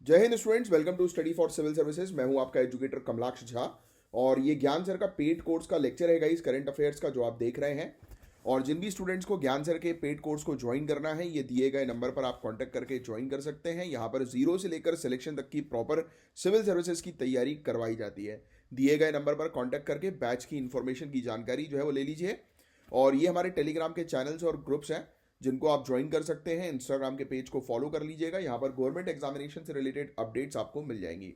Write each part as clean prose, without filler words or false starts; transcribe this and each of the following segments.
जय हिंद students, welcome to study for civil services. मैं हूं आपका एजुकेटर कमलाक्ष झा और ये ज्ञान सर का पेड कोर्स का लेक्चर है गाइस, करंट अफेयर्स का, जो आप देख रहे हैं। और जिन भी स्टूडेंट्स को ज्ञान सर के पेड कोर्स को ज्वाइन करना है, ये दिए गए नंबर पर आप कांटेक्ट करके ज्वाइन कर सकते हैं। यहाँ पर जीरो से लेकर सिलेक्शन तक की प्रॉपर सिविल सर्विसेज की तैयारी करवाई जाती है। दिए गए नंबर पर कांटेक्ट करके बैच की इंफॉर्मेशन की जानकारी जो है वो ले लीजिए। और ये हमारे टेलीग्राम के चैनल्स और ग्रुप्स हैं जिनको आप ज्वाइन कर सकते हैं। इंस्टाग्राम के पेज को फॉलो कर लीजिएगा, यहाँ पर गवर्नमेंट एग्जामिनेशन से रिलेटेड अपडेट्स आपको मिल जाएंगी।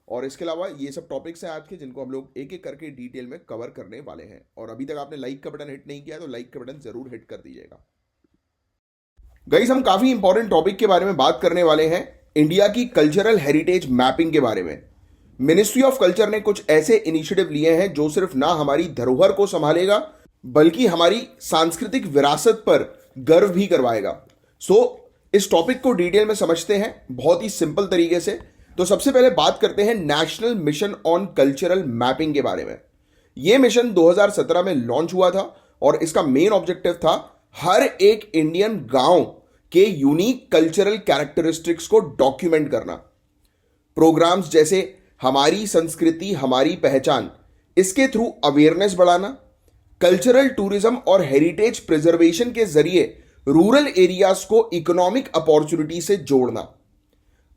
और इसके अलावा ये सब टॉपिक्स हैं आज के, जिनको हम लोग एक एक करके डिटेल में कवर करने वाले हैं। और अभी तक आपने लाइक का बटन हिट नहीं किया तो लाइक का बटन जरूर हिट कर दीजिएगा। गाइस, हम काफी इंपॉर्टेंट टॉपिक के बारे में बात करने वाले हैं, इंडिया की कल्चरल हेरिटेज मैपिंग के बारे में। मिनिस्ट्री ऑफ कल्चर ने कुछ ऐसे इनिशिएटिव लिए हैं जो सिर्फ ना हमारी धरोहर को संभालेगा बल्कि हमारी सांस्कृतिक विरासत पर गर्व भी करवाएगा। इस टॉपिक को डिटेल में समझते हैं बहुत ही सिंपल तरीके से। तो सबसे पहले बात करते हैं national mission on cultural mapping के बारे में। यह मिशन 2017 में लॉन्च हुआ था और इसका मेन ऑब्जेक्टिव था हर एक इंडियन गांव के यूनिक कल्चरल कैरेक्टरिस्टिक्स को डॉक्यूमेंट करना। प्रोग्राम्स जैसे हमारी संस्कृति हमारी पहचान, इसके थ्रू अवेयरनेस बढ़ाना, कल्चरल टूरिज्म और हेरिटेज प्रिजर्वेशन के जरिए रूरल एरियाज को इकोनॉमिक अपॉर्चुनिटी से जोड़ना।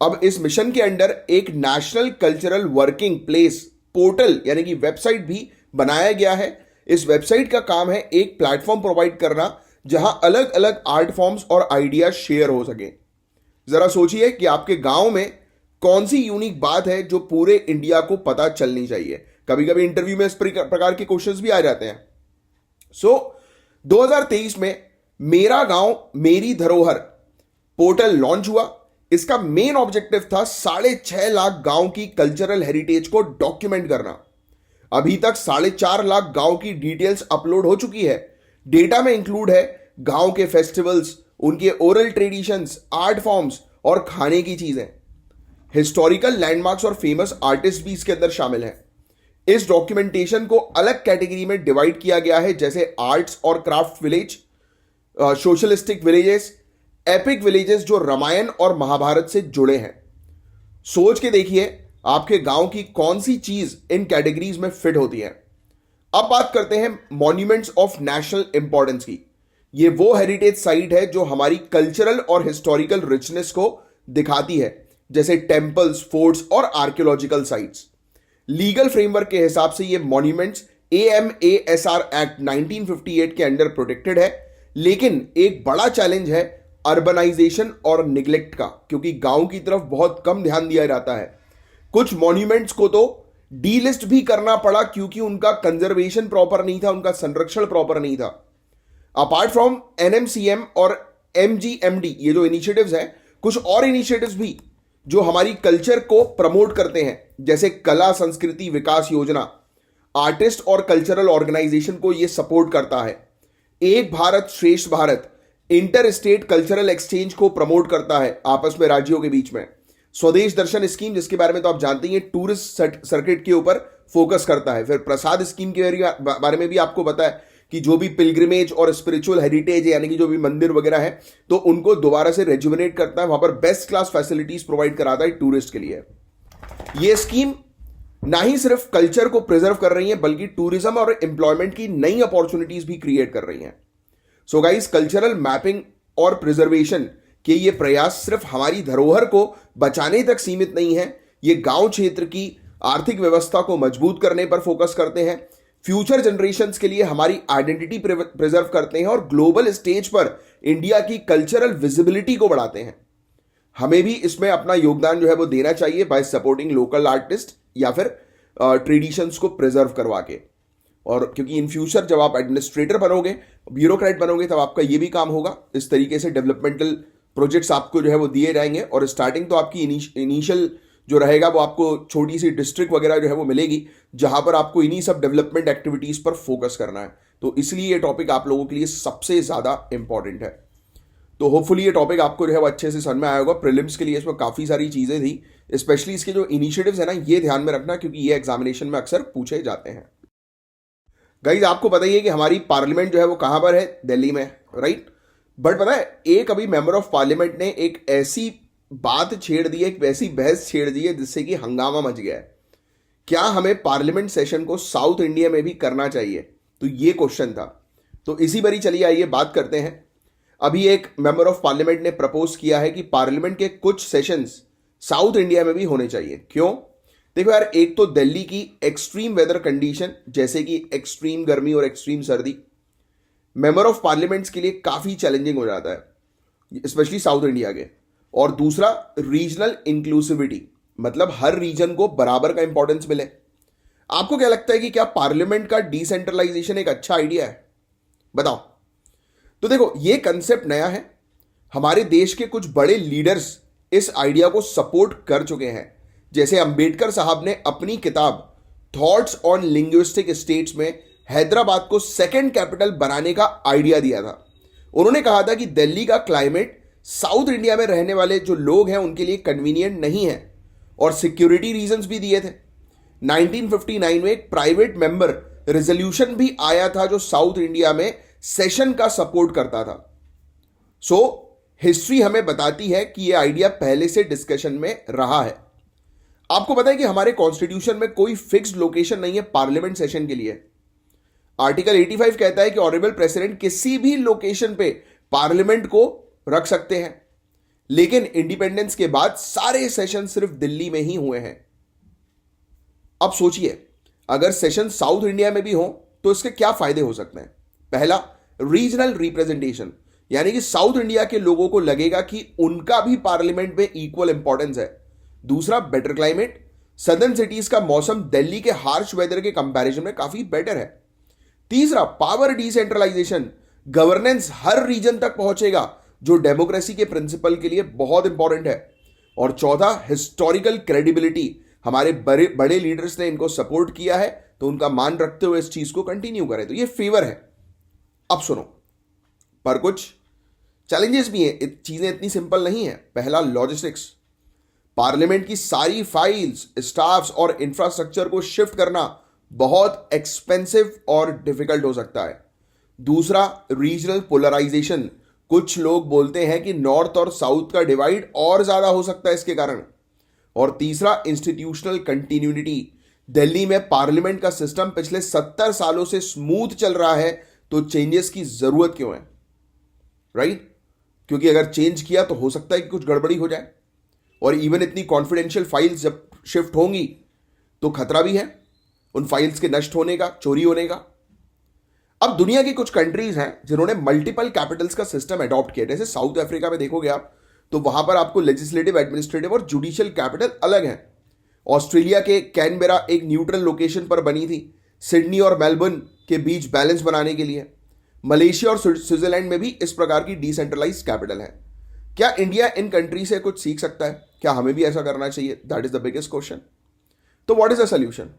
अब इस मिशन के अंडर एक national cultural working place portal यानी कि वेबसाइट भी बनाया गया है। इस वेबसाइट का काम है एक प्लेटफॉर्म प्रोवाइड करना जहां अलग अलग आर्ट फॉर्म्स और आइडियाज शेयर हो सके। जरा सोचिए कि आपके गांव में कौन सी यूनिक बात है जो पूरे इंडिया को पता चलनी चाहिए। कभी कभी इंटरव्यू में इस प्रकार के क्वेश्चंस भी आ जाते हैं। 2023 में मेरा गांव मेरी धरोहर पोर्टल लॉन्च हुआ। इसका मेन ऑब्जेक्टिव था 6.5 लाख गांव की कल्चरल हेरिटेज को डॉक्यूमेंट करना। अभी तक 4.5 लाख गांव की डिटेल्स अपलोड हो चुकी है। डेटा में इंक्लूड है गांव के फेस्टिवल्स, उनके ओरल ट्रेडिशंस, आर्ट फॉर्म्स और खाने की चीजें। हिस्टोरिकल लैंडमार्क्स और फेमस आर्टिस्ट भी इसके अंदर शामिल हैं। इस डॉक्यूमेंटेशन को अलग कैटेगरी में डिवाइड किया गया है, जैसे आर्ट्स और craft village, socialistic villages, epic villages जो रामायण और महाभारत से जुड़े हैं। सोच के देखिए आपके गांव की कौन सी चीज इन कैटेगरीज में फिट होती है। अब बात करते हैं मॉन्यूमेंट्स ऑफ नेशनल इंपॉर्टेंस की। ये वो हेरिटेज साइट है जो हमारी कल्चरल और हिस्टोरिकल रिचनेस को दिखाती है, जैसे टेम्पल्स, फोर्ट्स और आर्कियोलॉजिकल साइट्स। लीगल फ्रेमवर्क के हिसाब से ये मॉन्यूमेंट्स AMASR एक्ट 1958 के अंडर प्रोटेक्टेड है। लेकिन एक बड़ा चैलेंज है अर्बनाइजेशन और निग्लेक्ट का, क्योंकि गांव की तरफ बहुत कम ध्यान दिया जाता है। कुछ मॉन्यूमेंट्स को तो डीलिस्ट भी करना पड़ा क्योंकि उनका कंजर्वेशन प्रॉपर नहीं था, उनका संरक्षण प्रॉपर नहीं था। अपार्ट फ्रॉम NMCM और MGMD, ये जो इनिशिएटिव्स हैं, कुछ और इनिशिएटिव्स भी जो हमारी कल्चर को प्रमोट करते हैं, जैसे कला संस्कृति विकास योजना, आर्टिस्ट और कल्चरल ऑर्गेनाइजेशन को यह सपोर्ट करता है। एक भारत श्रेष्ठ Bharat inter state cultural exchange को प्रमोट करता है आपस में राज्यों के बीच में। स्वदेश दर्शन स्कीम, जिसके बारे में तो आप जानते हैं, टूरिस्ट सर्किट के ऊपर फोकस करता है। फिर प्रसाद स्कीम के बारे में भी आपको पता है कि जो भी पिलग्रिमेज और स्पिरिचुअल हेरिटेज है, यानी कि जो भी मंदिर वगैरह है, तो उनको दोबारा से रेजुविनेट करता है, वहां पर बेस्ट क्लास फैसिलिटीज प्रोवाइड कराता है टूरिस्ट के लिए। ये स्कीम ना ही सिर्फ कल्चर को प्रिजर्व कर रही है बल्कि टूरिज्म और एम्प्लॉयमेंट की नई अपॉर्चुनिटीज भी क्रिएट कर रही हैं। सो गाइस, कल्चरल मैपिंग और प्रिजर्वेशन के ये प्रयास सिर्फ हमारी धरोहर को बचाने तक सीमित नहीं है, ये गांव क्षेत्र की आर्थिक व्यवस्था को मजबूत करने पर फोकस करते हैं, फ्यूचर जनरेशंस के लिए हमारी आइडेंटिटी प्रिजर्व करते हैं और ग्लोबल स्टेज पर इंडिया की कल्चरल विजिबिलिटी को बढ़ाते हैं। हमें भी इसमें अपना योगदान जो है वो देना चाहिए बाय सपोर्टिंग लोकल आर्टिस्ट या फिर ट्रेडिशंस को प्रिजर्व करवा के। और क्योंकि इन फ्यूचर जब आप एडमिनिस्ट्रेटर बनोगे, ब्यूरोक्रेट बनोगे, तब आपका ये भी काम होगा। इस तरीके से डेवलपमेंटल प्रोजेक्ट्स आपको जो है वो दिए जाएंगे और स्टार्टिंग तो आपकी इनिशियल जो रहेगा वो आपको छोटी सी डिस्ट्रिक्ट वगैरह जो है वो मिलेगी, जहां पर आपको इन्हीं सब डेवलपमेंट एक्टिविटीज पर फोकस करना है। तो इसलिए ये टॉपिक आप लोगों के लिए सबसे ज्यादा इंपॉर्टेंट है। तो होपफुली ये टॉपिक आपको जो है वो अच्छे से समझ में आया होगा। प्रीलिम्स के लिए इसमें काफी सारी चीजें थी, स्पेशली इसके जो इनिशिएटिव्स है ना, ये ध्यान में रखना क्योंकि ये एग्जामिनेशन में अक्सर पूछे जाते हैं। गाइज, आपको पता ही है कि हमारी पार्लियामेंट जो है वो कहां पर है, दिल्ली में, राइट। बट पता है, एक अभी मेंबर ऑफ पार्लियामेंट ने एक ऐसी बात छेड़ दी है, एक वैसी बहस छेड़ दी है जिससे कि हंगामा मच गया है। क्या हमें पार्लियामेंट सेशन को साउथ इंडिया में भी करना चाहिए? तो ये क्वेश्चन था। तो इसी बारी चलिए आइए बात करते हैं। अभी एक मेंबर ऑफ पार्लियामेंट ने प्रपोज किया है कि पार्लियामेंट के कुछ सेशंस साउथ इंडिया में भी होने चाहिए। क्यों? देखो यार, एक तो दिल्ली की एक्सट्रीम वेदर कंडीशन, जैसे कि एक्सट्रीम गर्मी और एक्सट्रीम सर्दी, मेंबर ऑफ पार्लियामेंट्स के लिए काफी चैलेंजिंग हो जाता है, स्पेशली साउथ इंडिया के। और दूसरा, रीजनल इंक्लूसिविटी, मतलब हर रीजन को बराबर का इंपॉर्टेंस मिले। आपको क्या लगता है कि क्या पार्लियामेंट का डिसेंट्रलाइजेशन एक अच्छा आइडिया है? बताओ। तो देखो, ये कंसेप्ट नया है। हमारे देश के कुछ बड़े लीडर्स इस आइडिया को सपोर्ट कर चुके हैं। जैसे अंबेडकर साहब ने अपनी किताब थॉट्स ऑन लिंग्विस्टिक स्टेट्स में हैदराबाद को सेकंड कैपिटल बनाने का आइडिया दिया था। उन्होंने कहा था कि दिल्ली का क्लाइमेट साउथ इंडिया में रहने वाले जो लोग हैं उनके लिए कन्वीनियंट नहीं है, और सिक्योरिटी रीजंस भी दिए थे। 1959 में एक प्राइवेट मेंबर रेजोल्यूशन भी आया था जो साउथ इंडिया में सेशन का सपोर्ट करता था। सो हिस्ट्री हमें बताती है कि यह आइडिया पहले से डिस्कशन में रहा है। आपको पता है कि हमारे कॉन्स्टिट्यूशन में कोई फिक्स्ड लोकेशन नहीं है पार्लियामेंट सेशन के लिए। आर्टिकल 85 कहता है कि ऑनरेबल प्रेसिडेंट किसी भी लोकेशन पे पार्लियामेंट को रख सकते हैं, लेकिन इंडिपेंडेंस के बाद सारे सेशन सिर्फ दिल्ली में ही हुए हैं। अब सोचिए, अगर सेशन साउथ इंडिया में भी हो तो इसके क्या फायदे हो सकते हैं? पहला, रीजनल रिप्रेजेंटेशन, यानी कि साउथ इंडिया के लोगों को लगेगा कि उनका भी पार्लियामेंट में इक्वल इंपॉर्टेंस है। दूसरा, बेटर क्लाइमेट, सदर्न सिटीज का मौसम दिल्ली के हार्श वेदर के कंपैरिजन में काफी बेटर है। तीसरा, पावर डिसेंट्रलाइजेशन, गवर्नेंस हर रीजन तक पहुंचेगा, जो डेमोक्रेसी के प्रिंसिपल के लिए बहुत इंपॉर्टेंट है। और चौथा, हिस्टोरिकल क्रेडिबिलिटी, हमारे बड़े बड़े लीडर्स ने इनको सपोर्ट किया है तो उनका मान रखते हुए इस चीज को कंटिन्यू करें, तो ये फेवर है। अब सुनो, पर कुछ चैलेंजेस भी हैं, चीजें इतनी सिंपल नहीं है। पहला, लॉजिस्टिक्स, पार्लियामेंट की सारी फाइल्स, स्टाफ्स और इंफ्रास्ट्रक्चर को शिफ्ट करना बहुत एक्सपेंसिव और डिफिकल्ट हो सकता है। दूसरा, रीजनल पोलराइजेशन, कुछ लोग बोलते हैं कि नॉर्थ और साउथ का डिवाइड और ज्यादा हो सकता है इसके कारण। और तीसरा, इंस्टीट्यूशनल कंटिन्यूटी, दिल्ली में पार्लियामेंट का सिस्टम पिछले 70 सालों से स्मूथ चल रहा है, तो चेंजेस की जरूरत क्यों है? राइट? क्योंकि अगर चेंज किया तो हो सकता है कि कुछ गड़बड़ी हो जाए, और इवन इतनी कॉन्फिडेंशियल फाइल्स जब शिफ्ट होंगी तो खतरा भी है उन फाइल्स के नष्ट होने का, चोरी होने का। अब दुनिया की कुछ कंट्रीज हैं जिन्होंने मल्टीपल कैपिटल्स का सिस्टम अडॉप्ट किया। जैसे साउथ अफ्रीका में देखोगे आप, तो वहां पर आपको लेजिस्लेटिव, एडमिनिस्ट्रेटिव और जुडिशियल कैपिटल अलग हैं। ऑस्ट्रेलिया के कैनबेरा एक न्यूट्रल लोकेशन पर बनी थी, सिडनी और मेलबर्न के बीच बैलेंस बनाने के लिए। मलेशिया और स्विट्जरलैंड में भी इस प्रकार की डिसेंट्रलाइज कैपिटल है। क्या इंडिया इन कंट्री से कुछ सीख सकता है? क्या हमें भी ऐसा करना चाहिए? That is the biggest question. तो व्हाट इज द सोल्यूशन?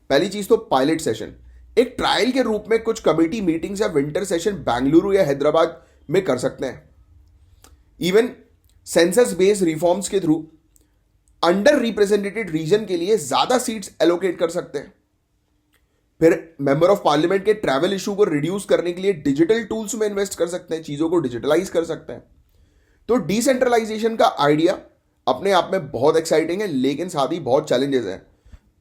पहली चीज तो पायलट सेशन, एक ट्रायल के रूप में कुछ कमेटी मीटिंग्स या विंटर सेशन बेंगलुरु या हैदराबाद में कर सकते हैं। इवन सेंसस बेस्ड रिफॉर्म्स के थ्रू अंडर रिप्रेजेंटेटेड रीजन के लिए ज्यादा सीट्स एलोकेट कर सकते हैं। फिर मेंबर ऑफ पार्लियामेंट के ट्रैवल इशू को रिड्यूस करने के लिए डिजिटल टूल्स में इन्वेस्ट कर सकते हैं, चीजों को डिजिटलाइज कर सकते हैं। तो डिसेंट्रलाइजेशन का आइडिया अपने आप में बहुत एक्साइटिंग है, लेकिन साथ ही बहुत चैलेंजेस हैं।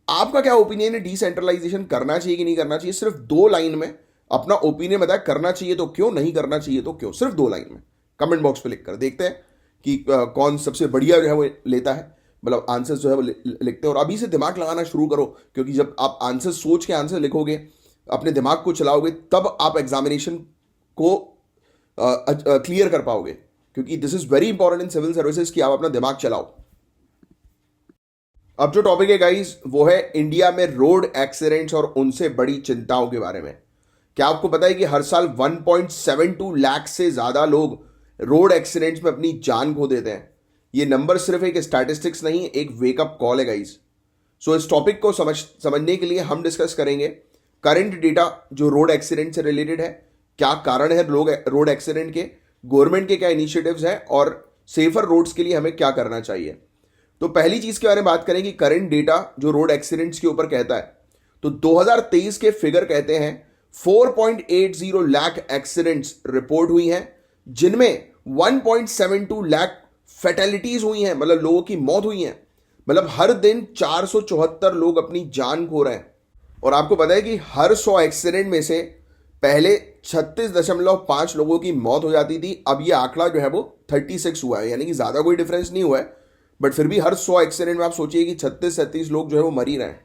आपका क्या ओपिनियन है? डिसेंट्रलाइजेशन करना चाहिए कि नहीं करना चाहिए? सिर्फ 2 लाइन में अपना ओपिनियन बताया। करना चाहिए तो क्यों, नहीं करना चाहिए तो क्यों? सिर्फ 2 लाइन में कमेंट बॉक्स पे लिख कर देखते हैं कि कौन सबसे बढ़िया जो है वो लेता है, मतलब आंसर्स जो है वो लिखते हैं। और अभी से दिमाग लगाना शुरू करो, क्योंकि जब आप आंसर सोच के आंसर लिखोगे, अपने दिमाग को चलाओगे, तब आप एग्जामिनेशन को क्लियर कर पाओगे। क्योंकि this is very important in civil services कि आप अपना दिमाग चलाओ। अब जो टॉपिक है गाइस, वो है इंडिया में रोड एक्सीडेंट्स और उनसे बड़ी चिंताओं के बारे में। क्या आपको पता है कि हर साल 1.72 लाख से ज्यादा लोग रोड एक्सीडेंट्स में अपनी जान खो देते हैं? ये नंबर सिर्फ एक स्टैटिस्टिक्स नहीं, एक वेकअप कॉल है गाइस। सो इस टॉपिक को समझने के लिए हम डिस्कस करेंगे करंट डेटा जो रोड एक्सीडेंट से रिलेटेड है, क्या कारण है रोड एक्सीडेंट के, गवर्नमेंट के क्या इनिशिएटिव्स हैं, और सेफर रोड्स के लिए हमें क्या करना चाहिए। तो पहली चीज के बारे में बात करें कि करंट डेटा जो रोड एक्सीडेंट्स के ऊपर कहता है, तो 2023 के फिगर कहते हैं 4.80 लाख एक्सीडेंट्स रिपोर्ट हुई हैं, जिनमें 1.72 लाख फैटेलिटीज हुई हैं, मतलब लोगों की मौत हुई है, मतलब हर दिन 474 लोग अपनी जान खो रहे हैं। और आपको पता है कि हर 100 एक्सीडेंट में से पहले 36.5 लोगों की मौत हो जाती थी, अब ये आंकड़ा जो है वो 36 हुआ है, यानी कि ज़्यादा कोई डिफरेंस नहीं हुआ है, बट फिर भी हर 100 एक्सीडेंट में आप सोचिए कि 36-37 लोग जो है वो मर ही रहे हैं।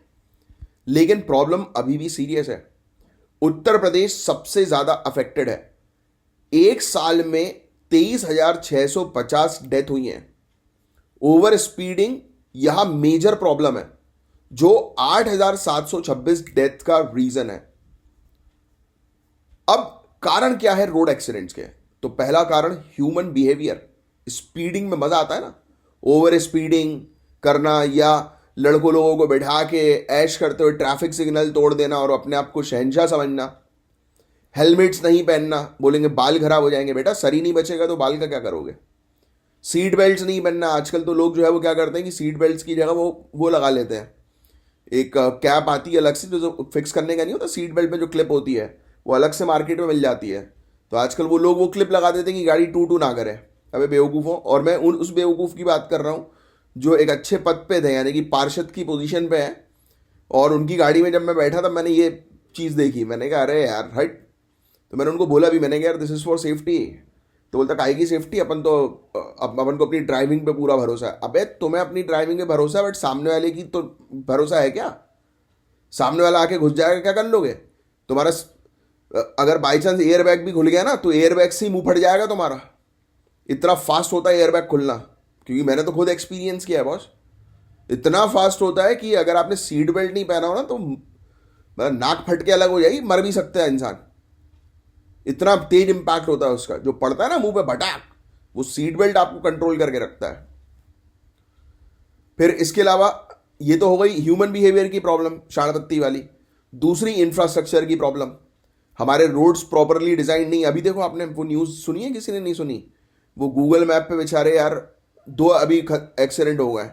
लेकिन प्रॉब्लम अभी भी सीरियस है। उत्तर प्रदेश सबसे ज़्यादा अफेक्टेड है। एक साल में 23,650 डेथ हुई हैं। ओवर स्पीडिंग यहां मेजर प्रॉब्लम है, जो 8,726 डेथ का रीजन है। अब कारण क्या है रोड एक्सीडेंट्स के? तो पहला कारण ह्यूमन बिहेवियर। स्पीडिंग में मजा आता है ना, ओवर स्पीडिंग करना या लड़कों लोगों को बैठा के ऐश करते हुए ट्रैफिक सिग्नल तोड़ देना और अपने आप को शहंशाह समझना। हेलमेट्स नहीं पहनना, बोलेंगे बाल खराब हो जाएंगे। बेटा सर ही नहीं बचेगा तो बाल का क्या करोगे? सीट बेल्ट नहीं पहनना, आजकल तो लोग जो है वो क्या करते हैं कि सीट बेल्ट की जगह वो लगा लेते हैं, एक कैप आती है अलग से जो फिक्स करने का नहीं होता, सीट बेल्ट में जो क्लिप होती है वो अलग से मार्केट में मिल जाती है। तो आजकल वो लोग वो क्लिप लगा देते हैं कि गाड़ी टू ना करे। अबे बेवकूफ़ हो। और मैं उस बेवकूफ़ की बात कर रहा हूँ जो एक अच्छे पद पे थे, यानी कि पार्षद की पोजीशन पे है, और उनकी गाड़ी में जब मैं बैठा तब मैंने ये चीज़ देखी। मैंने कहा अरे यार हट। तो मैंने उनको बोला भी, मैंने कहा यार दिस इज़ फॉर सेफ्टी। तो बोलता काहे की सेफ्टी, अपन को अपनी ड्राइविंग पे पूरा भरोसा है। अबे तुम्हें अपनी ड्राइविंग पे भरोसा है, बट सामने वाले की तो भरोसा है क्या? सामने वाला आके घुस जाएगा, क्या कर लोगे? तुम्हारा अगर बाई चांस एयर बैग भी खुल गया ना तो एयर बैग से ही मुंह फट जाएगा तुम्हारा। इतना फास्ट होता है एयर बैग खुलना, क्योंकि मैंने तो खुद एक्सपीरियंस किया है बॉस। इतना फास्ट होता है कि अगर आपने सीट बेल्ट नहीं पहना हो ना तो मतलब नाक फट के अलग हो जाएगी, मर भी सकता है इंसान। इतना तेज इंपैक्ट होता है उसका, जो पड़ता है ना मुंह पे भटाक, वो सीट बेल्ट आपको कंट्रोल करके रखता है। फिर इसके अलावा ये तो हो गई ह्यूमन बिहेवियर की प्रॉब्लम, शाणपत्ती वाली। दूसरी इंफ्रास्ट्रक्चर की प्रॉब्लम, हमारे रोड्स प्रॉपरली डिजाइन नहीं। अभी देखो आपने वो न्यूज़ सुनी है, किसी ने नहीं सुनी? वो गूगल मैप पे बेचारे यार 2 अभी एक्सीडेंट हो गए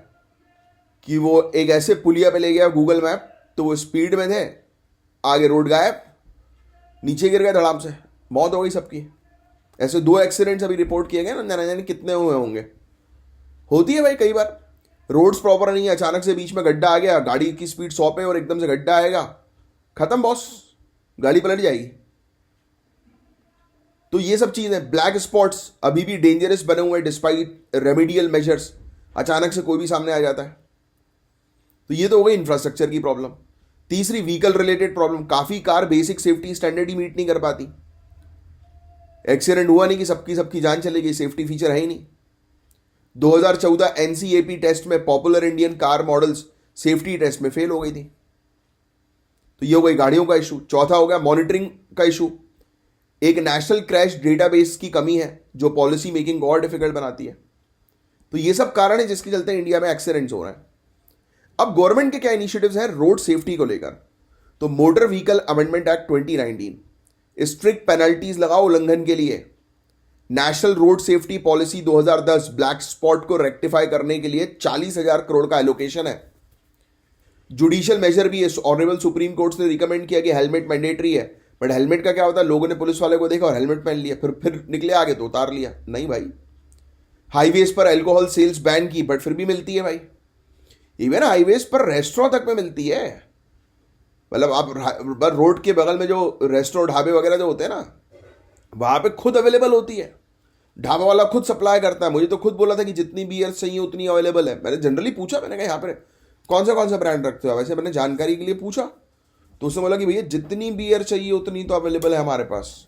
कि वो एक ऐसे पुलिया पे ले गया गूगल मैप, तो वो स्पीड में थे, आगे रोड गायब, नीचे गिर गए धड़ाम से, मौत हो गई सबकी। ऐसे 2 एक्सीडेंट्स अभी रिपोर्ट किए गए ना, न जाने कितने हुए होंगे। होती है भाई कई बार, रोड्स प्रॉपर नहीं है, अचानक से बीच में गड्ढा आ गया, गाड़ी की स्पीड 100 पे और एकदम से गड्ढा आएगा, खत्म बॉस, गाड़ी पलट जाएगी। तो ये सब चीजें, ब्लैक स्पॉट्स अभी भी डेंजरस बने हुए डिस्पाइट रेमेडियल मेजर्स, अचानक से कोई भी सामने आ जाता है। तो ये तो हो गई इंफ्रास्ट्रक्चर की प्रॉब्लम। तीसरी व्हीकल रिलेटेड प्रॉब्लम, काफी कार बेसिक सेफ्टी स्टैंडर्ड ही मीट नहीं कर पाती। एक्सीडेंट हुआ नहीं कि सबकी जान चली गई, सेफ्टी फीचर है ही नहीं। 2014 एनसीएपी टेस्ट में popular Indian car models safety test में फेल हो गई थी। तो ये हो गई गाड़ियों का इशू। चौथा हो गया मॉनिटरिंग का इशू। एक नेशनल क्रैश डेटाबेस की कमी है जो पॉलिसी मेकिंग को और डिफिकल्ट बनाती है। तो ये सब कारण है जिसके चलते इंडिया में एक्सीडेंट्स हो रहे हैं। अब गवर्नमेंट के क्या इनिशिएटिव्स हैं रोड सेफ्टी को लेकर? तो motor vehicle amendment act 2019, strict penalties लगाओ उल्लंघन के लिए। National road safety policy 2010, black spot को रेक्टिफाई करने के लिए 40,000 करोड़ का एलोकेशन है। जुडिशियल मेजर भी है, ऑनरेबल सुप्रीम कोर्ट ने रिकमेंड किया कि हेलमेट मैंडेटरी है, बट हेलमेट का क्या होता है, लोगों ने पुलिस वाले को देखा और हेलमेट पहन लिया, फिर निकले आगे तो उतार लिया। नहीं भाई। हाईवेज पर अल्कोहल सेल्स बैन की, बट फिर भी मिलती है भाई। इवन हाईवेज पर रेस्टोरेंट तक में मिलती है। मतलब आप रोड के बगल में जो रेस्टोरेंट ढाबे वगैरह जो होते हैं ना, वहां पे खुद अवेलेबल होती है। ढाबा वाला खुद सप्लाई करता है। मुझे तो खुद बोला था कि जितनी बियर चाहिए उतनी अवेलेबल है। मैंने जनरली पूछा, मैंने कहा यहाँ पर कौन सा ब्रांड रखते हो? वैसे मैंने जानकारी के लिए पूछा, तो उसने बोला कि भैया जितनी बियर चाहिए उतनी तो अवेलेबल है हमारे पास।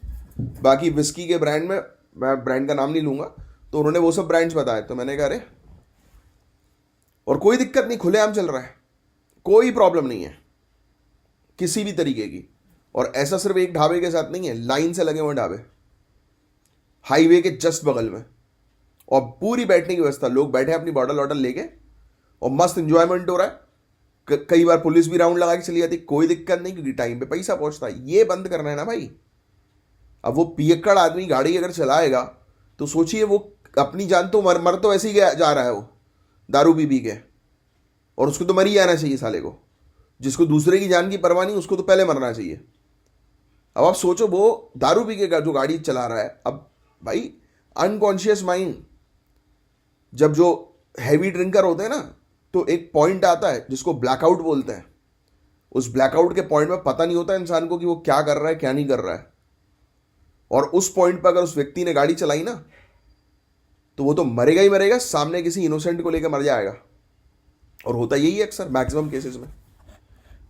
बाकी विस्की के ब्रांड में, मैं ब्रांड का नाम नहीं लूंगा, तो उन्होंने वो सब ब्रांड्स बताए। तो मैंने कहा अरे, और कोई दिक्कत नहीं, खुलेआम चल रहा है, कोई प्रॉब्लम नहीं है किसी भी तरीके की। और ऐसा सिर्फ एक ढाबे के साथ नहीं है, लाइन से लगे हुए ढाबे हाईवे के जस्ट बगल में, और पूरी बैठने की व्यवस्था, लोग बैठे अपनी बॉटल वॉटल लेके और मस्त इंजॉयमेंट हो रहा है। कई बार पुलिस भी राउंड लगा के चली जाती, कोई दिक्कत नहीं, क्योंकि टाइम पे पैसा पहुंचता है। ये बंद करना है ना भाई। अब वो पियक्कड़ आदमी गाड़ी अगर चलाएगा तो सोचिए, वो अपनी जान तो मर तो ऐसे ही जा रहा है, वो दारू पी के, और उसको तो मर ही जाना चाहिए साले को। जिसको दूसरे की जान की परवाह नहीं, उसको तो पहले मरना चाहिए। अब आप सोचो, वो दारू पी के जो गाड़ी चला रहा है, अब भाई अनकॉन्शियस माइंड, जब जो हैवी ड्रिंकर होते हैं ना, तो एक पॉइंट आता है जिसको ब्लैकआउट बोलते हैं। उस ब्लैकआउट के पॉइंट में पता नहीं होता इंसान को कि वो क्या कर रहा है क्या नहीं कर रहा है, और उस पॉइंट पर अगर उस व्यक्ति ने गाड़ी चलाई ना, तो वो तो मरेगा ही मरेगा, सामने किसी इनोसेंट को लेकर मर जाएगा। और होता यही है अक्सर मैक्सिमम केसेस में।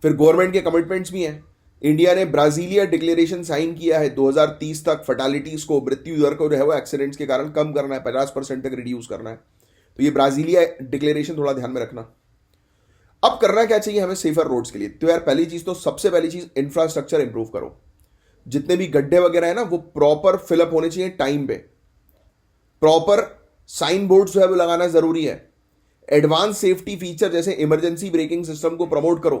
फिर गवर्नमेंट के कमिटमेंट्स भी हैं। इंडिया ने ब्राजीलिया डिक्लेरेशन साइन किया है, 2030 तक फर्टालिटीज को, मृत्यु दर को जो है वो एक्सीडेंट्स के कारण कम करना है, 50% तक रिड्यूस करना है। तो ये ब्राजीलिया डिक्लेरेशन थोड़ा ध्यान में रखना। अब करना क्या चाहिए हमें सेफर रोड्स के लिए? तो यार पहली चीज, तो सबसे पहली चीज, इंफ्रास्ट्रक्चर इंप्रूव करो। जितने भी गड्ढे वगैरह है ना, वो प्रॉपर फिलअप होने चाहिए टाइम पे। प्रॉपर साइन बोर्ड जो है वो लगाना जरूरी है। एडवांस सेफ्टी फीचर जैसे इमरजेंसी ब्रेकिंग सिस्टम को प्रमोट करो।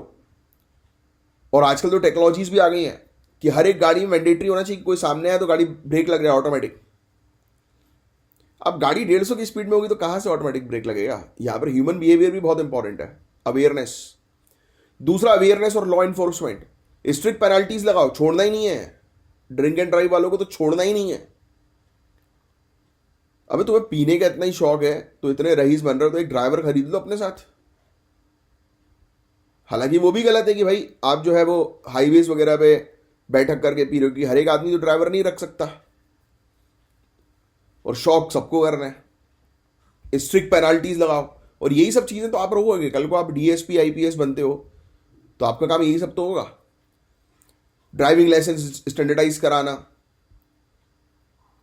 और आजकल तो टेक्नोलॉजीज भी आ गई हैं कि हर एक गाड़ी में मैंडेटरी होना चाहिए कि कोई सामने आए तो गाड़ी ब्रेक लग रहा है ऑटोमेटिक। अब गाड़ी 150 की स्पीड में होगी तो कहां से ऑटोमेटिक ब्रेक लगेगा? यहां पर ह्यूमन बिहेवियर भी बहुत इंपॉर्टेंट है, अवेयरनेस। दूसरा, अवेयरनेस और लॉ एनफोर्समेंट। स्ट्रिक्ट पेनल्टीज लगाओ, छोड़ना ही नहीं है। ड्रिंक एंड ड्राइव वालों को तो छोड़ना ही नहीं है। अबे तुम्हें पीने का इतना ही शौक है तो इतने रईस बन रहे हो तो एक ड्राइवर खरीद लो अपने साथ। हालांकि वो भी गलत है कि भाई आप जो है वो हाईवेज वगैरह पे बैठक करके पी रहे हो, कि हर एक आदमी तो ड्राइवर नहीं रख सकता, और शौक सबको करना है। स्ट्रिक्ट पेनाल्टीज लगाओ, और यही सब चीजें तो आप रहोगे। कल को आप डीएसपी आईपीएस बनते हो तो आपका काम यही सब तो होगा। ड्राइविंग लाइसेंस स्टैंडर्डाइज कराना,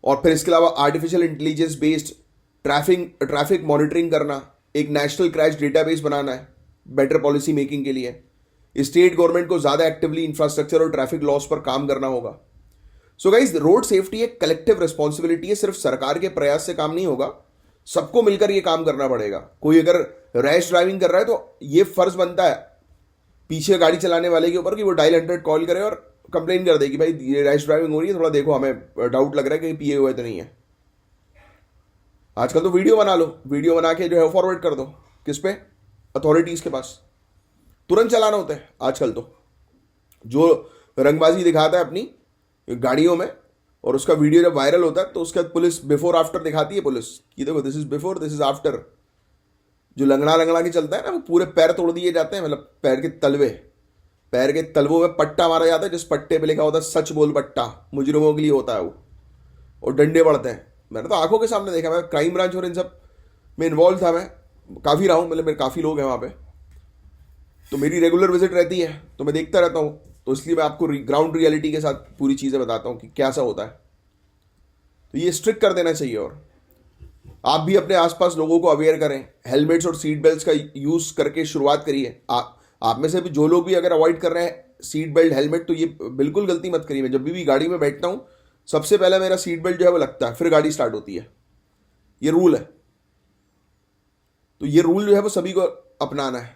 और फिर इसके अलावा artificial intelligence based traffic monitoring करना, एक नेशनल क्रैश डेटाबेस बनाना है बेटर पॉलिसी मेकिंग के लिए। स्टेट गवर्नमेंट को ज्यादा एक्टिवली इंफ्रास्ट्रक्चर और ट्रैफिक लॉस पर काम करना होगा। सो गाइस, रोड सेफ्टी एक कलेक्टिव रिस्पॉन्सिबिलिटी है, सिर्फ सरकार के प्रयास से काम नहीं होगा, सबको मिलकर ये काम करना पड़ेगा। कोई अगर रैश ड्राइविंग कर रहा है तो ये फर्ज बनता है पीछे गाड़ी चलाने वाले के ऊपर कि वो डायल 100 कॉल करे और कंप्लेन कर दे कि भाई ये रैश ड्राइविंग हो रही है, थोड़ा देखो, हमें डाउट लग रहा है कि पिए हुए तो नहीं है। आजकल तो वीडियो बना लो, वीडियो बना के जो है फॉरवर्ड कर दो, किस पे? अथॉरिटीज के पास। तुरंत चलाना होता है आजकल तो। जो रंगबाजी दिखाता है अपनी गाड़ियों में और उसका वीडियो जब वायरल होता है तो उसका पुलिस बिफोर आफ्टर दिखाती है, पुलिस कि देखो this is before, this is after. जो लंगड़ा लंगड़ा के चलता है ना, वो पूरे पैर तोड़ दिए जाते हैं, मतलब पैर के तलवों में पट्टा मारा जाता है, जिस पट्टे पे लिखा होता है सच बोल पट्टा, मुजरिमों के लिए होता है वो, और डंडे पड़ते हैं। मैंने तो आंखों के सामने देखा, मैं क्राइम ब्रांच और इन सब में इन्वॉल्व था, मैं काफ़ी रहा हूँ, मतलब मेरे काफ़ी लोग हैं वहाँ पे, तो मेरी रेगुलर विजिट रहती है, तो मैं देखता रहता हूँ। तो इसलिए मैं आपको ग्राउंड रियलिटी के साथ पूरी चीज़ें बताता हूँ कि कैसा होता है। तो ये स्ट्रिक्ट कर देना चाहिए। और आप भी अपने आसपास लोगों को अवेयर करें, हेलमेट्स और सीट बेल्ट्स का यूज़ करके शुरुआत करिए। आप में से भी जो लोग भी अगर अवॉइड कर रहे हैं सीट बेल्ट हेलमेट, तो ये बिल्कुल गलती मत करिए। मैं जब भी गाड़ी में बैठता हूँ सबसे पहले मेरा सीट बेल्ट जो है वो लगता है, फिर गाड़ी स्टार्ट होती है। ये रूल है, तो ये रूल जो है वो सभी को अपनाना है।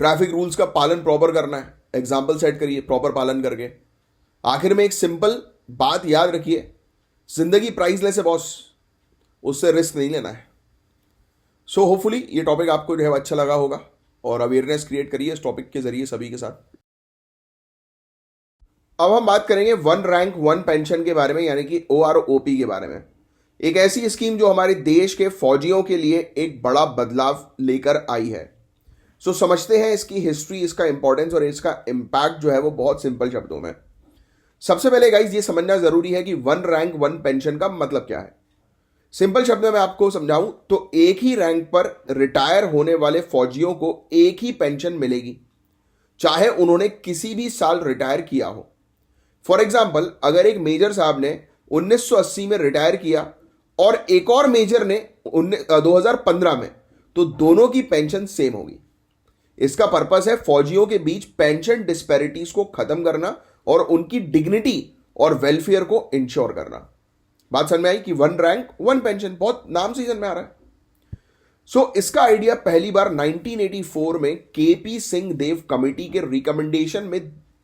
ट्रैफिक रूल्स का पालन प्रॉपर करना है, एग्जाम्पल सेट करिए प्रॉपर पालन करके। आखिर में एक सिंपल बात याद रखिए, जिंदगी प्राइसलेस है बॉस, उससे रिस्क नहीं लेना है। सो होपफुली ये टॉपिक आपको जो है अच्छा लगा होगा, और अवेयरनेस क्रिएट करिए इस टॉपिक के जरिए सभी के साथ। अब हम बात करेंगे वन रैंक वन पेंशन के बारे में, यानी कि OROP के बारे में। एक ऐसी स्कीम जो हमारे देश के फौजियों के लिए एक बड़ा बदलाव लेकर आई है। सो समझते हैं इसकी हिस्ट्री, इसका इंपॉर्टेंस और इसका इम्पैक्ट जो है वो बहुत सिंपल शब्दों में। सबसे पहले गाइस ये समझना जरूरी है कि वन रैंक वन पेंशन का मतलब क्या है। सिंपल शब्द में मैं आपको समझाऊं तो एक ही रैंक पर रिटायर होने वाले फौजियों को एक ही पेंशन मिलेगी, चाहे उन्होंने किसी भी साल रिटायर किया हो। फॉर एग्जाम्पल, अगर एक मेजर साहब ने 1980 में रिटायर किया और एक और मेजर ने 2015 में, तो दोनों की पेंशन सेम होगी। इसका पर्पस है फौजियों के बीच पेंशन डिस्पैरिटीज को खत्म करना और उनकी डिग्निटी और वेलफेयर को इंश्योर करना। बात समझ में आई कि वन रैंक वन पेंशन, बहुत नाम से समझ में आ रहा है। सो इसका आइडिया पहली बार 1984 में KP सिंह देव कमेटी के रिकमेंडेशन में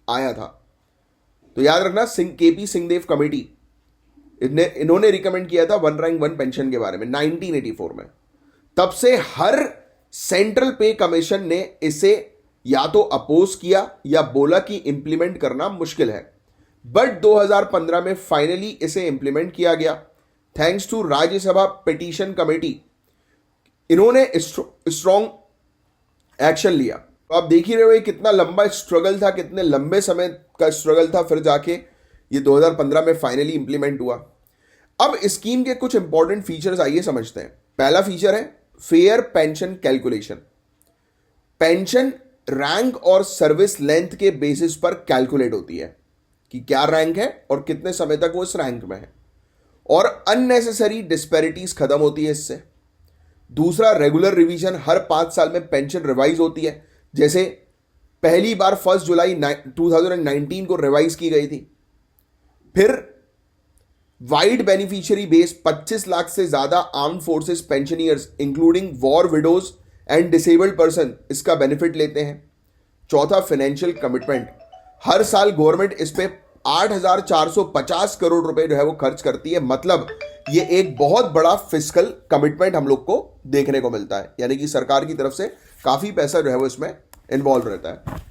आया था। तो याद रखना, KP सिंह देव कमेटी, इन्होंने रिकमेंड किया था वन रैंक वन पेंशन के बारे में 1984 में। तब से हर सेंट्रल पे कमीशन ने इसे या तो अपोज किया या बोला कि इंप्लीमेंट करना मुश्किल है, बट 2015 में फाइनली इसे इंप्लीमेंट किया गया। Thanks to Rajya Sabha petition committee, इन्होंने स्ट्रॉन्ग एक्शन लिया। तो आप देख ही रहे हो ये कितना लंबा स्ट्रगल था, कितने लंबे समय का स्ट्रगल था, फिर जाके ये 2015 में फाइनली इंप्लीमेंट हुआ। अब स्कीम के कुछ इंपॉर्टेंट फीचर्स आइए समझते हैं। पहला फीचर है fair pension calculation. Pension rank और सर्विस लेंथ के बेसिस पर कैलकुलेट होती है कि क्या रैंक है और कितने समय तक वो इस रैंक में है, और अननेसेसरी डिस्पैरिटीज खत्म होती है इससे। दूसरा, रेगुलर रिवीजन, हर 5 साल में पेंशन रिवाइज होती है। जैसे पहली बार 1 जुलाई 2019 को रिवाइज की गई थी। फिर वाइड बेनिफिशियरी बेस, 25 लाख से ज्यादा armed forces pensioners including war widows and disabled person इसका बेनिफिट लेते हैं। चौथा, फाइनेंशियल कमिटमेंट, हर साल गवर्नमेंट इस पे 8,450 करोड़ रुपए जो है वो खर्च करती है। मतलब ये एक बहुत बड़ा फिस्कल कमिटमेंट हम लोग को देखने को मिलता है, यानी कि सरकार की तरफ से काफी पैसा जो है वो इसमें इन्वॉल्व रहता है।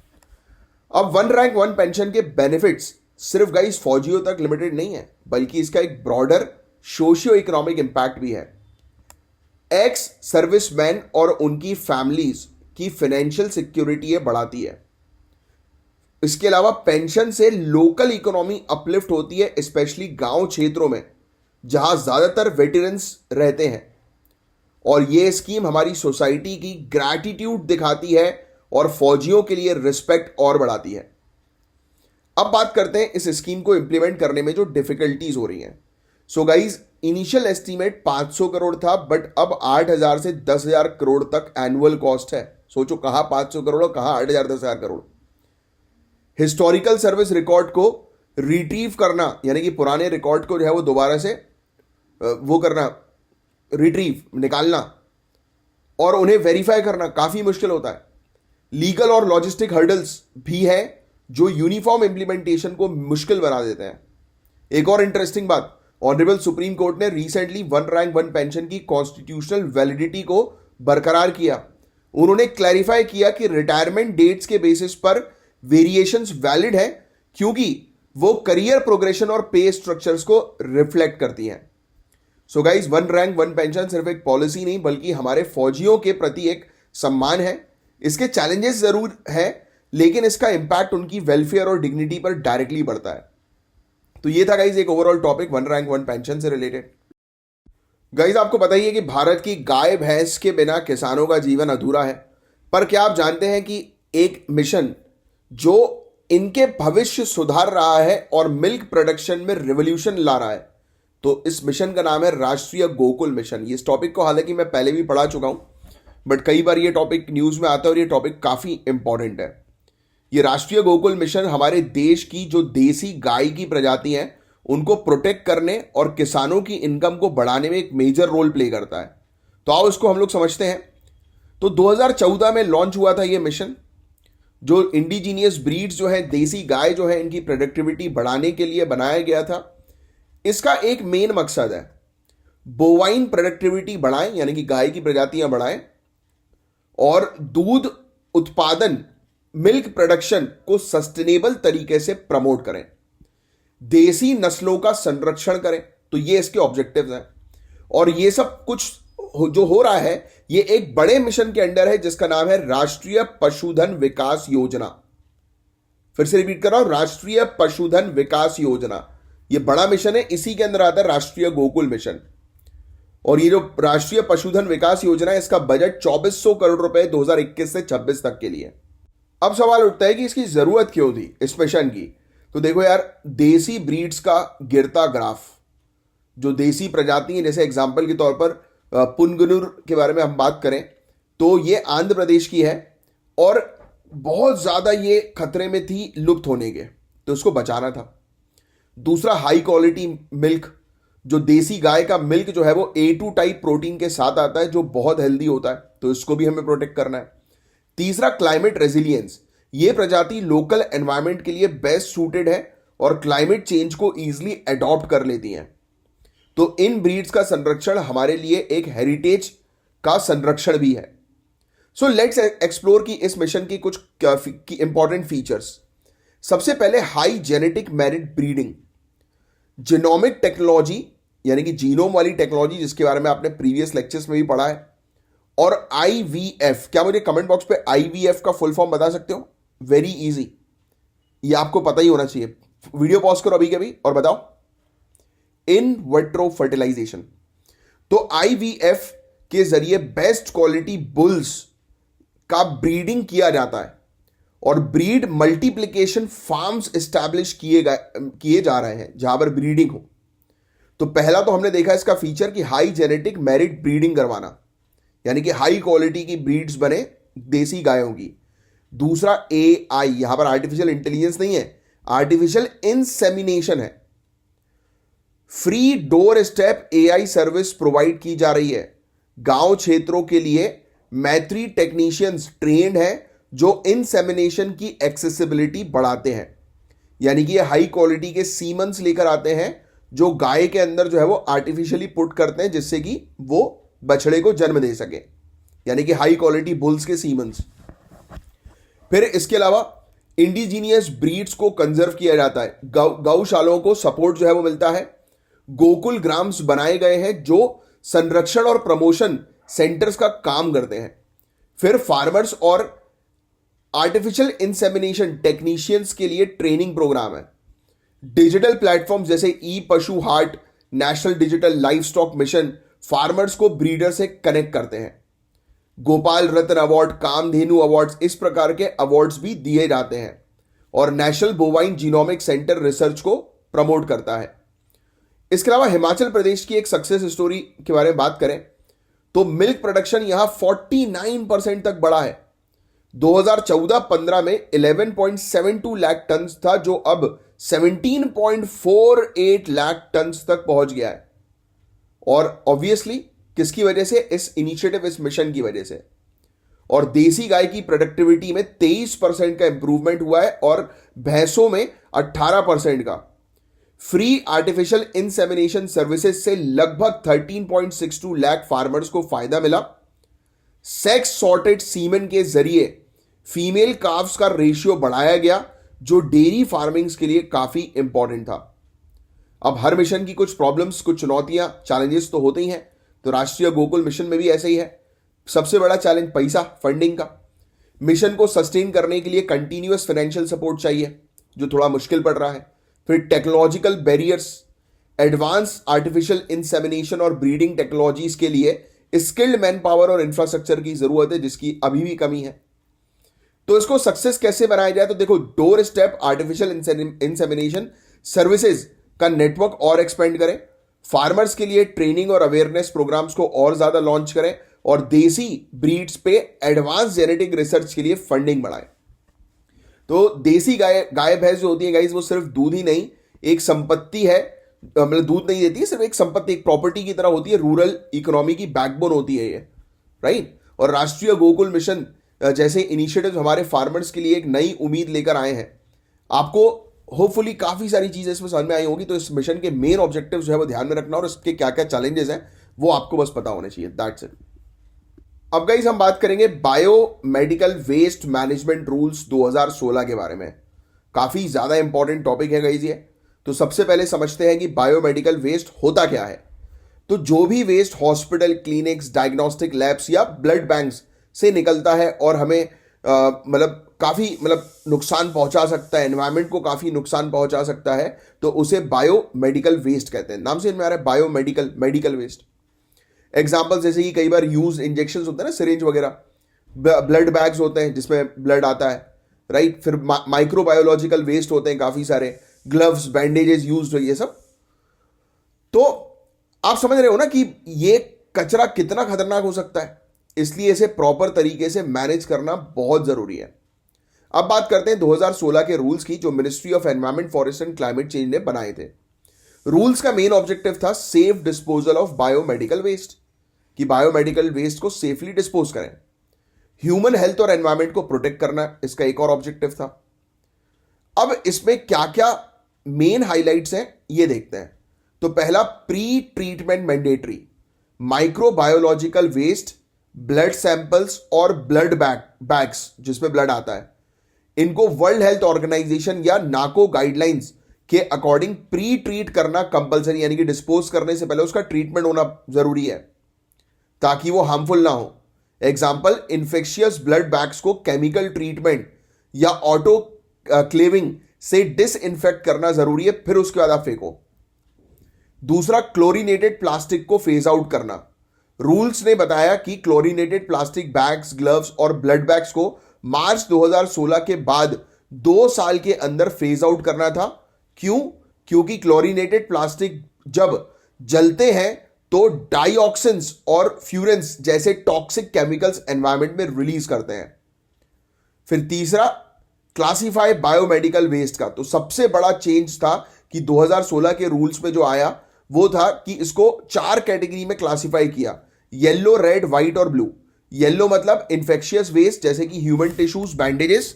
अब वन रैंक वन पेंशन के बेनिफिट्स सिर्फ गाइस फौजियों तक लिमिटेड नहीं है, बल्कि इसका एक ब्रॉडर सोशियो इकोनॉमिक इंपैक्ट भी है। एक्स सर्विसमैन और उनकी फैमिलीज की फाइनेंशियल सिक्योरिटी ये बढ़ाती है। इसके अलावा पेंशन से लोकल इकोनॉमी अपलिफ्ट होती है, स्पेशली गांव क्षेत्रों में जहां ज्यादातर वेटरन्स रहते हैं, और ये स्कीम हमारी सोसाइटी की ग्रैटिट्यूड दिखाती है और फौजियों के लिए रिस्पेक्ट और बढ़ाती है। अब बात करते हैं इस स्कीम को इंप्लीमेंट करने में जो डिफिकल्टीज हो रही हैं। So guys, initial estimate 500 crore था, बट अब 8,000 से 10,000 करोड़ तक एनुअल कॉस्ट है। सोचो, कहां 500 करोड़ और कहां 8,000 10,000 करोड़। हिस्टोरिकल सर्विस रिकॉर्ड को रिट्रीव करना, यानी कि पुराने रिकॉर्ड को जो है वो दोबारा से वो करना, रिट्रीव निकालना और उन्हें वेरीफाई करना काफी मुश्किल होता है। लीगल और लॉजिस्टिक हर्डल्स भी है जो यूनिफॉर्म इंप्लीमेंटेशन को मुश्किल बना देते हैं। एक और इंटरेस्टिंग बात, ऑनरेबल सुप्रीम कोर्ट ने recently one rank one pension की कॉन्स्टिट्यूशनल वैलिडिटी को बरकरार किया। उन्होंने क्लैरिफाई किया कि रिटायरमेंट डेट्स के बेसिस पर वेरिएशंस वैलिड है, क्योंकि वो करियर प्रोग्रेशन और पे स्ट्रक्चर्स को रिफ्लेक्ट करती हैं। So guys, one rank one pension सिर्फ एक पॉलिसी नहीं, बल्कि हमारे फौजियों के प्रति एक सम्मान है। इसके चैलेंजेस जरूर है, लेकिन इसका इंपैक्ट उनकी वेलफेयर और डिग्निटी पर डायरेक्टली पड़ता है। तो ये था गाइज एक overall topic one rank one pension से रिलेटेड। गाइज, आपको पता ही है कि भारत की गाय भैंस के बिना किसानों का जीवन अधूरा है। पर क्या आप जानते हैं कि एक मिशन जो इनके भविष्य सुधार रहा है और मिल्क प्रोडक्शन में रिवॉल्यूशन ला रहा है, तो इस मिशन का नाम है राष्ट्रीय गोकुल मिशन। इस टॉपिक को हालांकि मैं पहले भी पढ़ा चुका हूं, बट कई बार ये टॉपिक न्यूज में आता है और ये टॉपिक काफी इंपॉर्टेंट है। ये राष्ट्रीय गोकुल मिशन हमारे देश की जो देसी गाय की प्रजाति हैं उनको प्रोटेक्ट करने और किसानों की इनकम को बढ़ाने में एक मेजर रोल प्ले करता है। तो आओ इसको हम लोग समझते हैं। तो 2014 में लॉन्च हुआ था ये मिशन, जो इंडिजीनियस ब्रीड्स जो है, देसी गाय जो है, इनकी प्रोडक्टिविटी बढ़ाने के लिए बनाया गया था। इसका एक मेन मकसद है बोवाइन प्रोडक्टिविटी बढ़ाएं, यानी कि गाय की प्रजातियां बढ़ाएं, और दूध उत्पादन मिल्क प्रोडक्शन को सस्टेनेबल तरीके से प्रमोट करें, देसी नस्लों का संरक्षण करें। तो ये इसके ऑब्जेक्टिव्स हैं, और ये सब कुछ जो हो रहा है ये एक बड़े मिशन के अंडर है जिसका नाम है राष्ट्रीय पशुधन विकास योजना। फिर से रिपीट कर रहा हूं, राष्ट्रीय पशुधन विकास योजना ये बड़ा मिशन है, इसी के अंदर आता है राष्ट्रीय गोकुल मिशन। और ये जो राष्ट्रीय पशुधन विकास योजना है, इसका बजट 2400 करोड़ रुपए 2021 से 26 तक के लिए। अब सवाल उठता है कि इसकी जरूरत क्यों थी इस मिशन की। तो देखो यार, देसी ब्रीड्स का गिरता ग्राफ, जो देसी प्रजाति है, जैसे एग्जांपल के तौर पर पुनगनुर के बारे में हम बात करें तो ये आंध्र प्रदेश की है और बहुत ज्यादा ये खतरे में थी लुप्त होने के, तो उसको बचाना था। दूसरा, हाई क्वालिटी मिल्क, जो देसी गाय का मिल्क जो है वो A2 टाइप प्रोटीन के साथ आता है, जो बहुत हेल्दी होता है, तो इसको भी हमें प्रोटेक्ट करना है। तीसरा, क्लाइमेट रेजिलियंस, ये प्रजाति लोकल एनवायरनमेंट के लिए बेस्ट सूटेड है और क्लाइमेट चेंज को इजीली अडॉप्ट कर लेती हैं। तो इन ब्रीड्स का संरक्षण हमारे लिए एक हेरिटेज का संरक्षण भी है। सो लेट्स एक्सप्लोर की इस मिशन की कुछ इंपॉर्टेंट फीचर्स। सबसे पहले, high genetic merit breeding. Genomic technology यानी कि जीनोम वाली टेक्नोलॉजी, जिसके बारे में आपने प्रीवियस लेक्चर्स में भी पढ़ा है, और आईवीएफ। क्या मुझे कमेंट बॉक्स पे आईवीएफ का फुल फॉर्म बता सकते हो? वेरी इजी, ये आपको पता ही होना चाहिए। वीडियो पॉज करो अभी के अभी और बताओ। In vitro fertilisation. तो आईवीएफ के जरिए बेस्ट क्वालिटी बुल्स का ब्रीडिंग किया जाता है और ब्रीड मल्टीप्लिकेशन फार्म्स एस्टैब्लिश किए जा रहे हैं जहां पर ब्रीडिंग हो। तो पहला तो हमने देखा इसका फीचर कि हाई जेनेटिक मेरिट ब्रीडिंग करवाना, यानी कि हाई क्वालिटी की ब्रीड्स बने देसी गायों की। दूसरा एआई, यहां पर आर्टिफिशियल इंटेलिजेंस नहीं है, आर्टिफिशियल इंसेमिनेशन है। Free door step AI service provide की जा रही है। गांव क्षेत्रों के लिए मैत्री टेक्नीशियंस ट्रेंड हैं जो इंसेमिनेशन की एक्सेसिबिलिटी बढ़ाते हैं, यानी कि ये हाई क्वालिटी के सीमंस लेकर आते हैं जो गाय के अंदर जो है वो आर्टिफिशियली पुट करते हैं जिससे कि वो बछड़े को जन्म दे सके, यानी कि हाई क्वालिटी बुल्स के सीमंस। फिर इसके अलावा इंडिजीनियस ब्रीड्स को कंजर्व किया जाता है। गौशालाओं को सपोर्ट जो है वो मिलता है। गोकुल ग्राम्स बनाए गए हैं जो संरक्षण और प्रमोशन सेंटर्स का काम करते हैं। फिर फार्मर्स और आर्टिफिशियल इंसेमिनेशन टेक्नीशियंस के लिए ट्रेनिंग प्रोग्राम है। डिजिटल प्लेटफॉर्म जैसे e Pashu Haat, national digital livestock mission farmers को ब्रीडर से कनेक्ट करते हैं। गोपाल रत्न अवार्ड, कामधेनु अवार्ड्स, इस प्रकार के अवार्ड्स भी दिए जाते हैं। और national bovine genomic centre research को प्रमोट करता है। इसके अलावा हिमाचल प्रदेश की एक सक्सेस स्टोरी के बारे में बात करें तो मिल्क प्रोडक्शन यहां 49% तक बढ़ा है। 2014-15 में 11.72 लाख टन था जो अब 17.48 लाख टन तक पहुंच गया है। और ऑब्वियसली किसकी वजह से? इस इनिशिएटिव, इस मिशन की वजह से। और देसी गाय की प्रोडक्टिविटी में 23% का इंप्रूवमेंट हुआ है और भैंसों में 18% का। फ्री आर्टिफिशियल इंसेमिनेशन सर्विसेज से लगभग 13.62 लाख फार्मर्स को फायदा मिला। सेक्स सॉर्टेड सीमेन के जरिए फीमेल काफ्स का रेशियो बढ़ाया गया जो डेयरी फार्मिंग्स के लिए काफी इंपॉर्टेंट था। अब हर मिशन की कुछ प्रॉब्लम्स, कुछ चुनौतियां, चैलेंजेस तो होते ही हैं। तो राष्ट्रीय गोकुल मिशन में भी ऐसे ही है। सबसे बड़ा चैलेंज पैसा, फंडिंग का। मिशन को सस्टेन करने के लिए कंटिन्यूअस फाइनेंशियल सपोर्ट चाहिए जो थोड़ा मुश्किल पड़ रहा है। फिर technological barriers, advance artificial insemination और ब्रीडिंग टेक्नोलॉजीज के लिए स्किल्ड मैन पावर और इंफ्रास्ट्रक्चर की जरूरत है जिसकी अभी भी कमी है। तो इसको सक्सेस कैसे बनाया जाए? तो देखो, door step artificial insemination services का नेटवर्क और एक्सपेंड करें, फार्मर्स के लिए ट्रेनिंग और अवेयरनेस प्रोग्राम्स को और ज्यादा लॉन्च करें और देसी ब्रीड्स पे एडवांस जेनेटिक रिसर्च के लिए फंडिंग बढ़ाएं। तो देसी गाय भैंस जो होती है गाइस, वो सिर्फ दूध ही नहीं, एक संपत्ति है। मतलब दूध नहीं देती है, सिर्फ एक संपत्ति, एक प्रॉपर्टी की तरह होती है। रूरल इकोनॉमी की बैकबोन होती है ये, राइट। और राष्ट्रीय गोकुल मिशन जैसे इनिशिएटिव्स हमारे फार्मर्स के लिए एक नई उम्मीद लेकर आए हैं। आपको होपफुली काफी सारी चीजें इसमें समझ में आई होगी। तो इस मिशन के मेन ऑब्जेक्टिव्स जो है वो ध्यान में रखना और इसके क्या क्या चैलेंजेस हैं वो आपको बस पता होने चाहिए। That's it. अब गाइस हम बात करेंगे बायोमेडिकल वेस्ट मैनेजमेंट रूल्स 2016 के बारे में। काफी ज्यादा इंपॉर्टेंट टॉपिक है गाइस ये। तो सबसे पहले समझते हैं कि बायोमेडिकल वेस्ट होता क्या है। तो जो भी waste hospital, clinics, diagnostic labs या ब्लड बैंक्स से निकलता है और हमें काफी नुकसान पहुंचा सकता है, एनवायरमेंट को काफी नुकसान पहुंचा सकता है, तो उसे बायोमेडिकल वेस्ट कहते हैं। नाम से इनमें आ रहा है मेडिकल वेस्ट। एग्जाम्पल जैसे कि कई बार यूज इंजेक्शन होते हैं ना, सिरिंज वगैरह, ब्लड बैग्स होते हैं जिसमें ब्लड आता है, राइट। फिर माइक्रोबायोलॉजिकल वेस्ट होते हैं काफी सारे, ग्लव्स, बैंडेजेस यूज, ये सब। तो आप समझ रहे हो ना कि ये कचरा कितना खतरनाक हो सकता है, इसलिए इसे प्रॉपर तरीके से मैनेज करना बहुत जरूरी है। अब बात करते हैं 2016 के रूल्स की जो ministry of environment, forest and climate change ने बनाए थे। रूल्स का मेन ऑब्जेक्टिव था safe disposal of biomedical waste, कि बायोमेडिकल वेस्ट को सेफली डिस्पोज करें। ह्यूमन हेल्थ और एनवायरमेंट को प्रोटेक्ट करना इसका एक और ऑब्जेक्टिव था। अब इसमें क्या क्या मेन हाइलाइट्स हैं ये देखते हैं। तो पहला, pre treatment mandatory. Microbiological waste, blood samples और ब्लड बैग्स जिसमें ब्लड आता है, इनको वर्ल्ड हेल्थ ऑर्गेनाइजेशन या नाको गाइडलाइंस के अकॉर्डिंग प्री ट्रीट करना कंपलसरी, यानी कि डिस्पोज करने से पहले उसका ट्रीटमेंट होना जरूरी है ताकि वो हार्मफुल ना हो। एग्जाम्पल, इन्फेक्शियस ब्लड बैग्स को केमिकल ट्रीटमेंट या ऑटो क्लेविंग से डिसइंफेक्ट करना जरूरी है, फिर उसके बाद आप फेंको। दूसरा, क्लोरीनेटेड प्लास्टिक को फेज आउट करना। रूल्स ने बताया कि क्लोरीनेटेड प्लास्टिक बैग्स, ग्लव्स और ब्लड बैग्स को मार्च 2016 के बाद 2 साल के अंदर फेज आउट करना था। क्यों? क्योंकि क्लोरीनेटेड प्लास्टिक जब जलते हैं तो डाइऑक्सिन्स और फ्यूरेंस जैसे टॉक्सिक केमिकल्स एनवायरमेंट में रिलीज करते हैं। फिर तीसरा, क्लासिफाई बायोमेडिकल वेस्ट का। तो सबसे बड़ा चेंज था कि 2016 के रूल्स में जो आया वो था कि इसको 4 कैटेगरी में क्लासिफाई किया, येलो, रेड, व्हाइट और ब्लू। येलो मतलब इन्फेक्शियस वेस्ट जैसे कि ह्यूमन टिश्यूज, बैंडेजेस।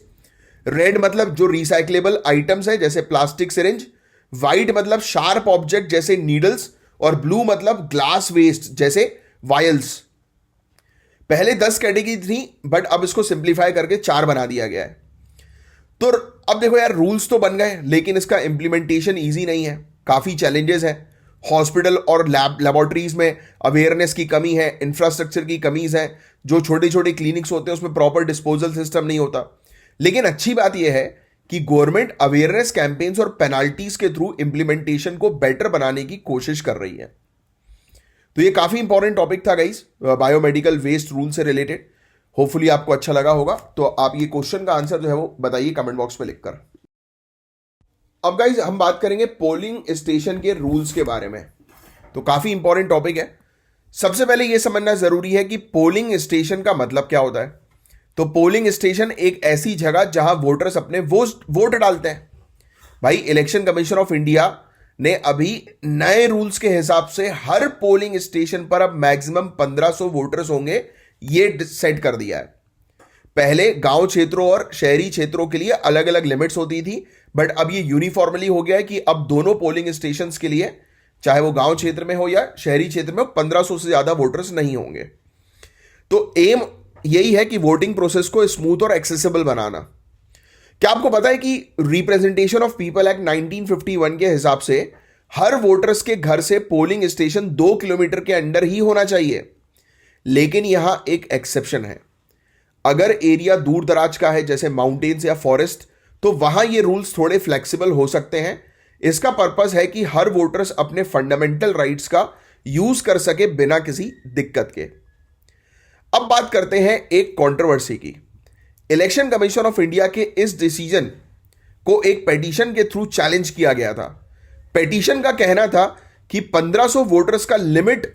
रेड मतलब जो रिसाइक्लेबल आइटम्स है जैसे प्लास्टिक सिरिंज। व्हाइट मतलब शार्प ऑब्जेक्ट जैसे नीडल्स। और ब्लू मतलब ग्लास वेस्ट जैसे वायल्स। पहले 10 कैटेगरी थी बट अब इसको सिंप्लीफाई करके 4 बना दिया गया है। तो अब देखो यार, रूल्स तो बन गए लेकिन इसका इंप्लीमेंटेशन ईजी नहीं है, काफी चैलेंजेस है। हॉस्पिटल और लेबोरेटरीज में अवेयरनेस की कमी है, इंफ्रास्ट्रक्चर की कमीज है, जो छोटे छोटे क्लिनिक्स होते हैं उसमें प्रॉपर डिस्पोजल सिस्टम नहीं होता। लेकिन अच्छी बात यह है कि गवर्नमेंट अवेयरनेस कैंपेन्स और पेनाल्टीज के थ्रू इंप्लीमेंटेशन को बेटर बनाने की कोशिश कर रही है। तो ये काफी इंपॉर्टेंट टॉपिक था गाइस, बायोमेडिकल वेस्ट रूल से रिलेटेड। होपफुली आपको अच्छा लगा होगा। तो आप ये क्वेश्चन का आंसर जो है वो बताइए कमेंट बॉक्स में लिखकर। अब गाइस हम बात करेंगे पोलिंग स्टेशन के रूल्स के बारे में। तो काफी इंपॉर्टेंट टॉपिक है। सबसे पहले यह समझना जरूरी है कि पोलिंग स्टेशन का मतलब क्या होता है। तो पोलिंग स्टेशन एक ऐसी जगह जहां वोटर्स अपने वोट डालते हैं। भाई, इलेक्शन कमीशन ऑफ इंडिया ने अभी नए रूल्स के हिसाब से हर पोलिंग स्टेशन पर अब मैक्सिमम 1500 वोटर्स होंगे, ये सेट कर दिया है। पहले गांव क्षेत्रों और शहरी क्षेत्रों के लिए अलग अलग लिमिट्स होती थी, बट अब ये यूनिफॉर्मली हो गया है कि अब दोनों पोलिंग स्टेशंस के लिए, चाहे वो गांव क्षेत्र में हो या शहरी क्षेत्र में, 1500 से ज्यादा वोटर्स नहीं होंगे। तो एम यही है कि वोटिंग प्रोसेस को स्मूथ और एक्सेसिबल बनाना। क्या आपको पता है कि रिप्रेजेंटेशन ऑफ पीपल एक्ट 1951 के हिसाब से हर वोटर्स के घर से पोलिंग स्टेशन 2 किलोमीटर के अंदर ही होना चाहिए। लेकिन यहां एक एक्सेप्शन है। अगर एरिया दूर दराज का है जैसे माउंटेन्स या फॉरेस्ट, तो वहां ये रूल्स थोड़े फ्लेक्सिबल हो सकते हैं। इसका पर्पस है कि हर वोटर्स अपने फंडामेंटल राइट्स का यूज कर सके बिना किसी दिक्कत के। अब बात करते हैं एक कंट्रोवर्सी की। इलेक्शन कमीशन ऑफ इंडिया के इस डिसीजन को एक पेटिशन के थ्रू चैलेंज किया गया था। पेटिशन का कहना था कि 1500 वोटर्स का लिमिट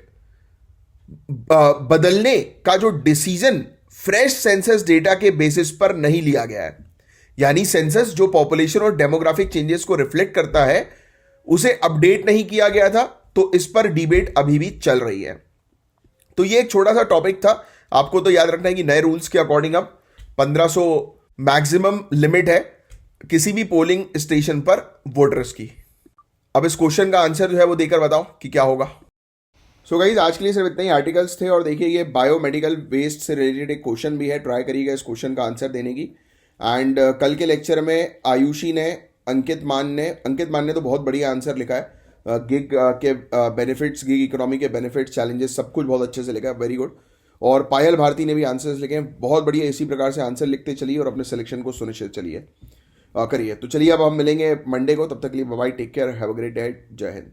बदलने का जो डिसीजन फ्रेश सेंसस डेटा के बेसिस पर नहीं लिया गया है। यानी सेंसस जो पॉपुलेशन और डेमोग्राफिक चेंजेस को रिफ्लेक्ट करता है उसे अपडेट नहीं किया गया था। तो इस पर डिबेट अभी भी चल रही है। तो ये एक छोटा सा टॉपिक था। आपको तो याद रखना है कि नए रूल्स के अकॉर्डिंग अब 1500 मैक्सिमम लिमिट है किसी भी पोलिंग स्टेशन पर वोटर्स की। अब इस क्वेश्चन का आंसर जो है वो देकर बताओ कि क्या होगा। सो गाइस, आज के लिए सिर्फ इतने ही आर्टिकल्स थे। और देखिए, ये बायोमेडिकल वेस्ट से रिलेटेड एक क्वेश्चन भी है, ट्राई करिएगा इस क्वेश्चन का आंसर देने की। एंड कल के लेक्चर में आयुषी ने, अंकित मान ने तो बहुत बढ़िया आंसर लिखा है। गिग के बेनिफिट्स, गिग इकोनॉमी के बेनिफिट्स, चैलेंजेस, सब कुछ बहुत अच्छे से लिखा है, वेरी गुड। और पायल भारती ने भी आंसर्स लिखे हैं, बहुत बढ़िया। इसी प्रकार से आंसर लिखते चलिए और अपने सिलेक्शन को सुनिश्चित करिए। तो चलिए अब हम मिलेंगे मंडे को। तब तक के लिए bye, take care, have a great day, जय हिंद।